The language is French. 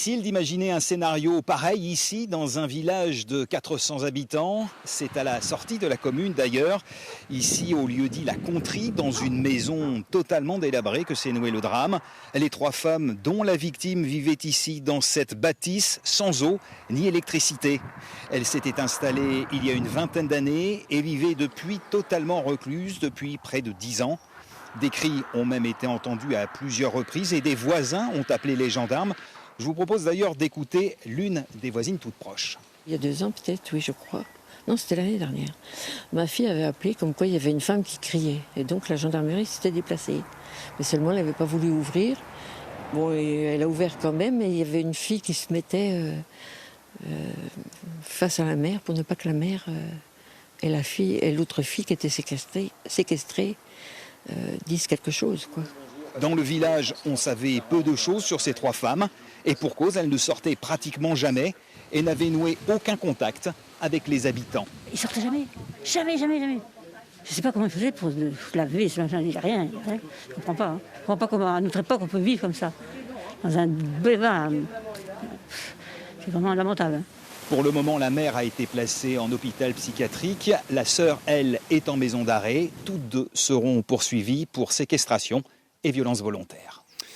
Difficile d'imaginer un scénario pareil ici, dans un village de 400 habitants. C'est à la sortie de la commune d'ailleurs, ici au lieu-dit La Contrie, dans une maison totalement délabrée que s'est noué le drame. Les 3 femmes dont la victime vivaient ici dans cette bâtisse sans eau ni électricité. Elles s'étaient installées il y a une vingtaine d'années et vivaient depuis totalement recluses depuis près de 10 ans. Des cris ont même été entendus à plusieurs reprises et des voisins ont appelé les gendarmes. Je vous propose d'ailleurs d'écouter l'une des voisines toutes proches. Il y a 2 ans peut-être, oui je crois. Non, c'était l'année dernière. Ma fille avait appelé comme quoi il y avait une femme qui criait. Et donc la gendarmerie s'était déplacée. Mais seulement elle n'avait pas voulu ouvrir. Bon, et elle a ouvert quand même et il y avait une fille qui se mettait face à la mère pour ne pas que la mère et l'autre fille qui était séquestrée disent quelque chose, quoi. Dans le village, on savait peu de choses sur ces 3 femmes. Et pour cause, elles ne sortaient pratiquement jamais et n'avaient noué aucun contact avec les habitants. Ils sortaient jamais. Jamais. Je ne sais pas comment ils faisaient pour se laver, il n'y a rien. Je ne comprends pas. Je ne comprends pas comment, à notre époque, on peut vivre comme ça. Dans un bévin. C'est vraiment lamentable. Pour le moment, la mère a été placée en hôpital psychiatrique. La sœur, elle, est en maison d'arrêt. Toutes 2 seront poursuivies pour séquestration et violences volontaires.